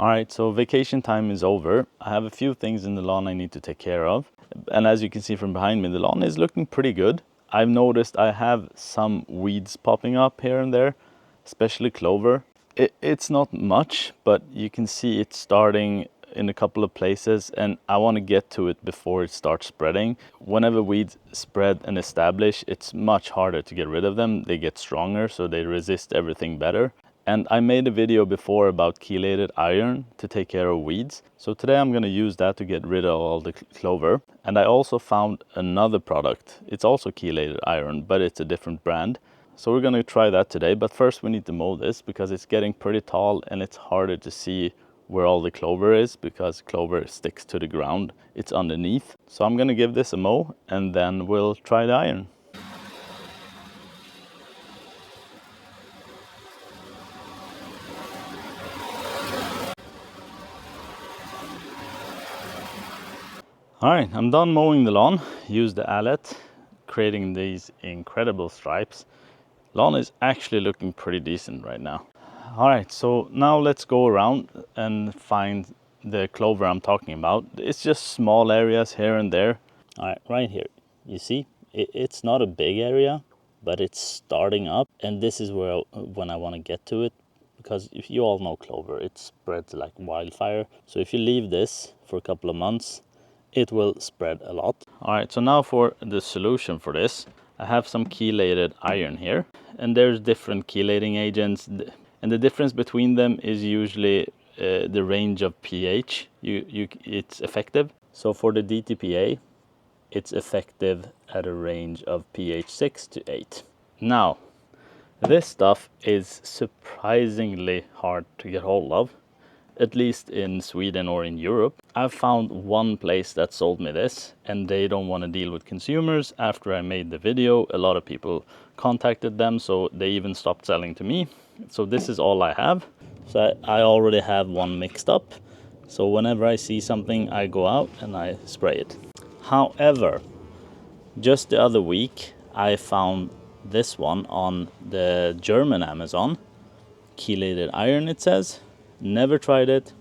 Alright, so vacation time is over. I have a few things in the lawn I need to take care of. And as you can see from behind me, the lawn is looking pretty good. I've noticed I have some weeds popping up here and there, especially clover. It's not much, but you can see it's starting in a couple of places, and I want to get to it before it starts spreading. Whenever weeds spread and establish, it's much harder to get rid of them. They get stronger, so they resist everything better. And I made a video before about chelated iron to take care of weeds. So today I'm going to use that to get rid of all the clover. And I also found another product. It's also chelated iron, but it's a different brand. So we're going to try that today. But first we need to mow this because it's getting pretty tall and it's harder to see where all the clover is because clover sticks to the ground. It's underneath. So I'm going to give this a mow and then we'll try the iron. Alright, I'm done mowing the lawn. Use the allet, creating these incredible stripes. Lawn is actually looking pretty decent right now. Alright, so now let's go around and find the clover I'm talking about. It's just small areas here and there. Alright, right here, you see, it's not a big area, but it's starting up. And this is where when I want to get to it, because if you all know clover, it spreads like wildfire. So if you leave this for a couple of months, it will spread a lot. Alright, so now for the solution for this. I have some chelated iron here, and there's different chelating agents, and the difference between them is usually the range of pH it's effective. So for the DTPA, it's effective at a range of pH 6 to 8. Now, this stuff is surprisingly hard to get hold of, at least in Sweden or in Europe. I've found one place that sold me this, and they don't want to deal with consumers. After I made the video, a lot of people contacted them, so they even stopped selling to me. So this is all I have. So I already have one mixed up. So whenever I see something, I go out and I spray it. However, just the other week, I found this one on the German Amazon. Chelated iron, it says. Never tried it,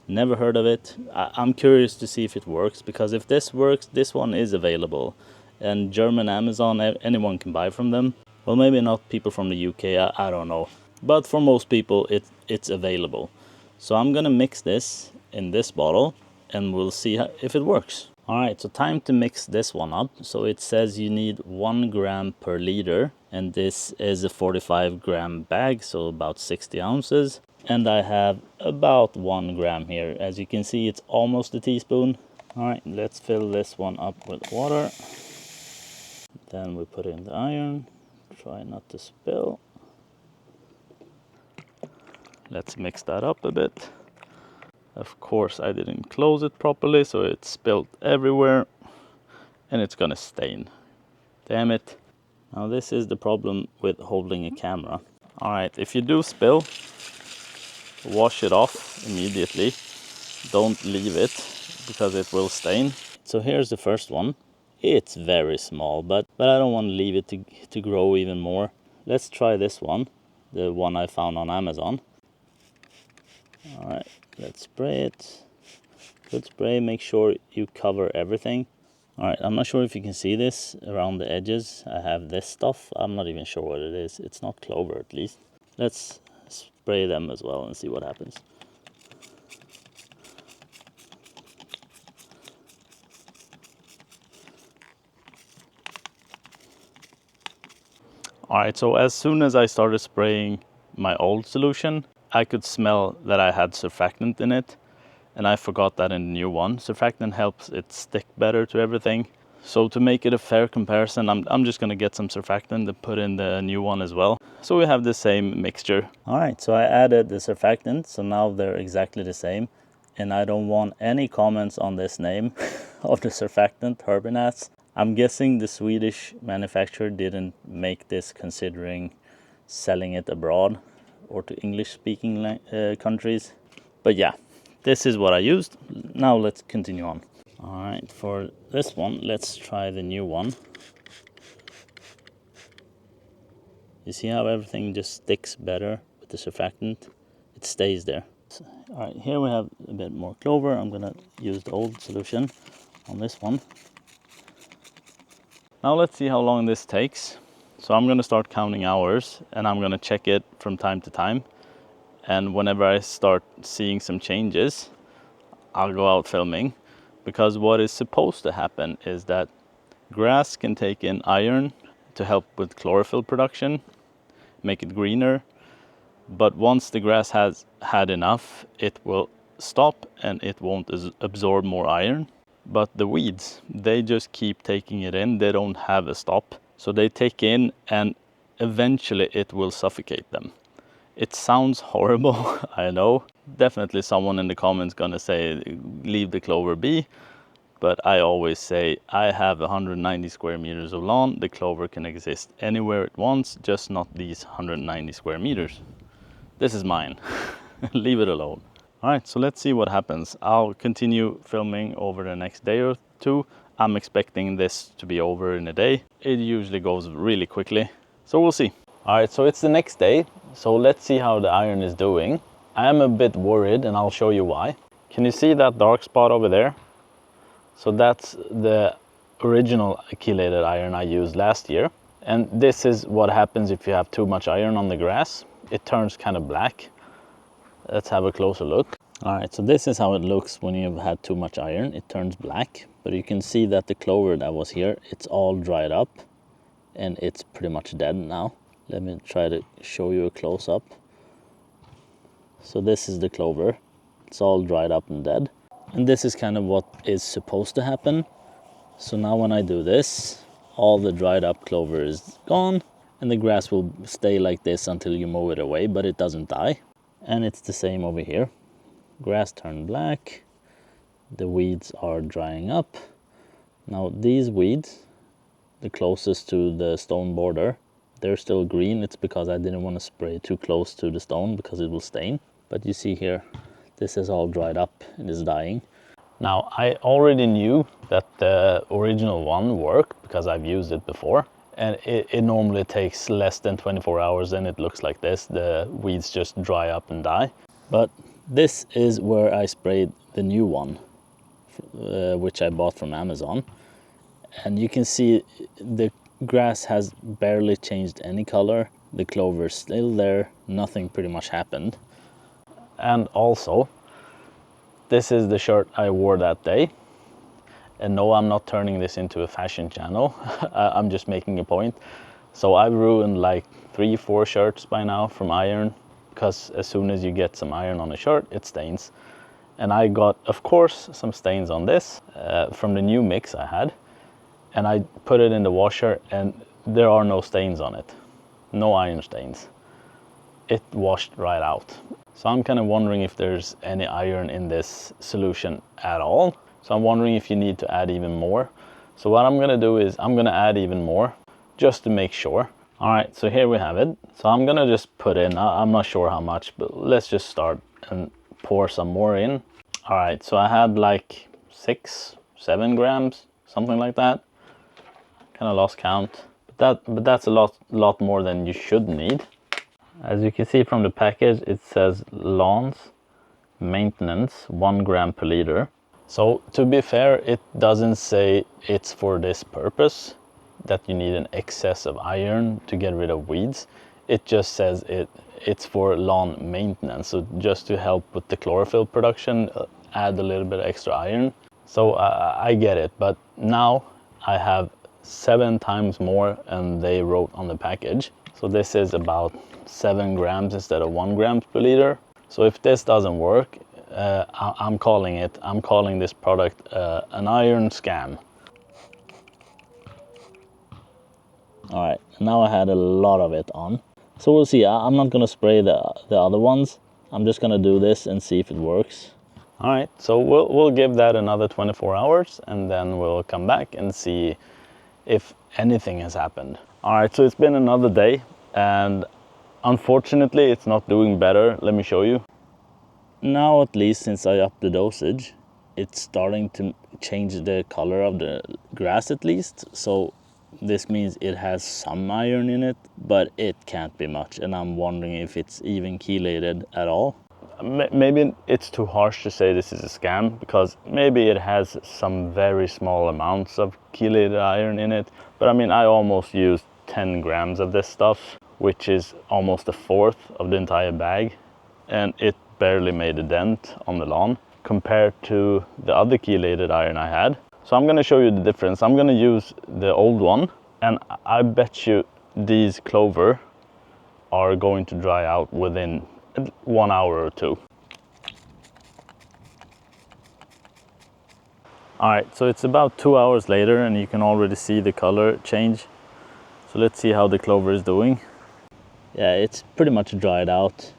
never heard of it. I'm curious to see if it works, because if this works, this one is available. And German Amazon, anyone can buy from them. Well, maybe not people from the UK, I don't know. But for most people, it's available. So I'm gonna mix this in this bottle and we'll see if it works. Alright, so time to mix this one up. So it says you need 1 gram per liter, and this is a 45 gram bag, so about 60 ounces. And I have about 1 gram here. As you can see, it's almost a teaspoon. Alright, let's fill this one up with water. Then we put in the iron. Try not to spill. Let's mix that up a bit. Of course, I didn't close it properly, so it spilled everywhere. And it's gonna stain. Damn it. Now this is the problem with holding a camera. Alright, if you do spill, wash it off immediately. Don't leave it, because it will stain. So here's the first one. It's very small, but I don't want to leave it to grow even more. Let's try this one, the one I found on Amazon. Alright, let's spray it. Good spray, make sure you cover everything. Alright, I'm not sure if you can see this around the edges. I have this stuff. I'm not even sure what it is. It's not clover, at least. Let's spray them as well and see what happens. Alright, so as soon as I started spraying my old solution, I could smell that I had surfactant in it, and I forgot that in the new one. Surfactant helps it stick better to everything. So to make it a fair comparison, I'm just gonna get some surfactant and put in the new one as well. So we have the same mixture. Alright, so I added the surfactant, so now they're exactly the same. And I don't want any comments on this name of the surfactant, Herbinaz. I'm guessing the Swedish manufacturer didn't make this considering selling it abroad or to English-speaking countries. But yeah, this is what I used. Now let's continue on. Alright, for this one, let's try the new one. You see how everything just sticks better with the surfactant? It stays there. All right, here we have a bit more clover. I'm gonna use the old solution on this one. Now let's see how long this takes. So I'm gonna start counting hours and I'm gonna check it from time to time. And whenever I start seeing some changes, I'll go out filming, because what is supposed to happen is that grass can take in iron to help with chlorophyll production, make it greener. But once the grass has had enough, it will stop and it won't absorb more iron. But the weeds, they just keep taking it in. They don't have a stop. So they take in and eventually it will suffocate them. It sounds horrible, I know. Definitely someone in the comments gonna say, leave the clover be. But I always say, I have 190 square meters of lawn. The clover can exist anywhere it wants, just not these 190 square meters. This is mine. Leave it alone. All right, so let's see what happens. I'll continue filming over the next day or two. I'm expecting this to be over in a day. It usually goes really quickly, so we'll see. All right, so it's the next day. So let's see how the iron is doing. I am a bit worried and I'll show you why. Can you see that dark spot over there? So that's the original chelated iron I used last year. And this is what happens if you have too much iron on the grass. It turns kind of black. Let's have a closer look. All right, so this is how it looks when you've had too much iron. It turns black, but you can see that the clover that was here, it's all dried up and it's pretty much dead now. Let me try to show you a close up. So this is the clover. It's all dried up and dead. And this is kind of what is supposed to happen. So now when I do this, all the dried up clover is gone and the grass will stay like this until you mow it away, but it doesn't die. And it's the same over here. Grass turned black. The weeds are drying up. Now these weeds, the closest to the stone border, they're still green. It's because I didn't want to spray too close to the stone because it will stain. But you see here, this is all dried up and is dying. Now I already knew that the original one worked because I've used it before. And it normally takes less than 24 hours and it looks like this. The weeds just dry up and die. But this is where I sprayed the new one, which I bought from Amazon. And you can see the grass has barely changed any color. The clover is still there. Nothing pretty much happened. And also, this is the shirt I wore that day. And no, I'm not turning this into a fashion channel. I'm just making a point. So I've ruined like 3-4 shirts by now from iron, because as soon as you get some iron on a shirt, it stains. And I got, of course, some stains on this from the new mix I had. And I put it in the washer and there are no stains on it. No iron stains. It washed right out. So I'm kind of wondering if there's any iron in this solution at all. So I'm wondering if you need to add even more. So what I'm gonna do is I'm gonna add even more just to make sure. All right, so here we have it. So I'm gonna just put in, I'm not sure how much, but let's just start and pour some more in. All right, so I had like 6-7 grams, something like that. Kind of lost count, but that's a lot more than you should need. As you can see from the package, it says lawns maintenance 1 gram per liter. So to be fair, it doesn't say it's for this purpose, that you need an excess of iron to get rid of weeds. It just says it's for lawn maintenance, so just to help with the chlorophyll production, add a little bit of extra iron. So I get it, but now I have 7 times more than they wrote on the package. So this is about 7 grams instead of 1 gram per liter. So if this doesn't work, I'm calling this product an iron scam. All right, now I had a lot of it on. So we'll see. I'm not gonna spray the other ones. I'm just gonna do this and see if it works. All right, so we'll give that another 24 hours and then we'll come back and see if anything has happened. All right, so it's been another day and unfortunately it's not doing better. Let me show you. Now, at least since I upped the dosage, it's starting to change the color of the grass at least. So this means it has some iron in it, but it can't be much. And I'm wondering if it's even chelated at all. maybe it's too harsh to say this is a scam, because maybe it has some very small amounts of chelated iron in it. But I mean, I almost used 10 grams of this stuff, which is almost a fourth of the entire bag, and it barely made a dent on the lawn compared to the other chelated iron I had. So I'm gonna show you the difference. I'm gonna use the old one, and I bet you these clover are going to dry out within 1 hour or two. All right, so it's about 2 hours later and you can already see the color change. So let's see how the clover is doing. Yeah, it's pretty much dried out.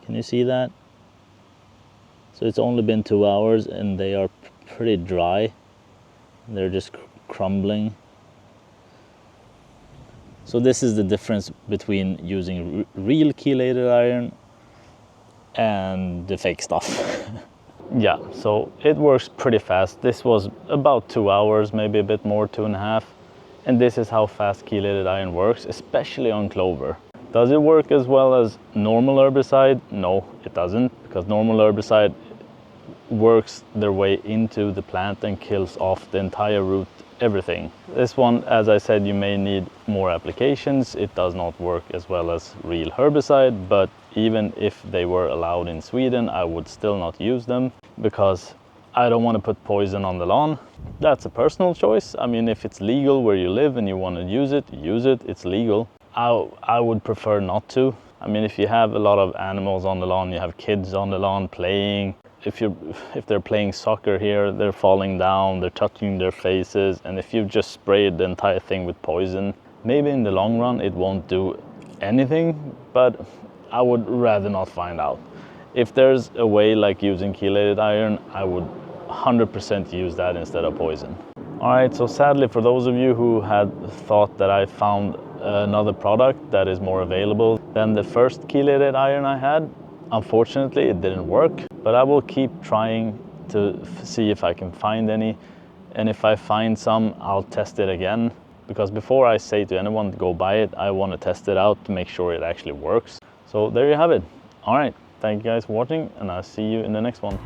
Can you see that? So it's only been 2 hours and they are pretty dry. They're just crumbling. So this is the difference between using real chelated iron and the fake stuff. Yeah, so it works pretty fast. This was about 2 hours, maybe a bit more, 2.5. And this is how fast chelated iron works, especially on clover. Does it work as well as normal herbicide? No, it doesn't, because normal herbicide works their way into the plant and kills off the entire root, everything. This one, as I said, you may need more applications. It does not work as well as real herbicide, but even if they were allowed in Sweden, I would still not use them, because I don't want to put poison on the lawn. That's a personal choice. I mean, if it's legal where you live and you want to use it, it's legal. I would prefer not to. I mean, if you have a lot of animals on the lawn, you have kids on the lawn playing, if they're playing soccer here, they're falling down, they're touching their faces, and if you've just sprayed the entire thing with poison, maybe in the long run it won't do anything, but I would rather not find out. If there's a way like using chelated iron, I would 100% use that instead of poison. All right, so sadly for those of you who had thought that I found another product that is more available than the first chelated iron I had, unfortunately it didn't work, but I will keep trying to see if I can find any, and if I find some, I'll test it again, because before I say to anyone to go buy it, I want to test it out to make sure it actually works. So there you have it. All right, thank you guys for watching, and I'll see you in the next one.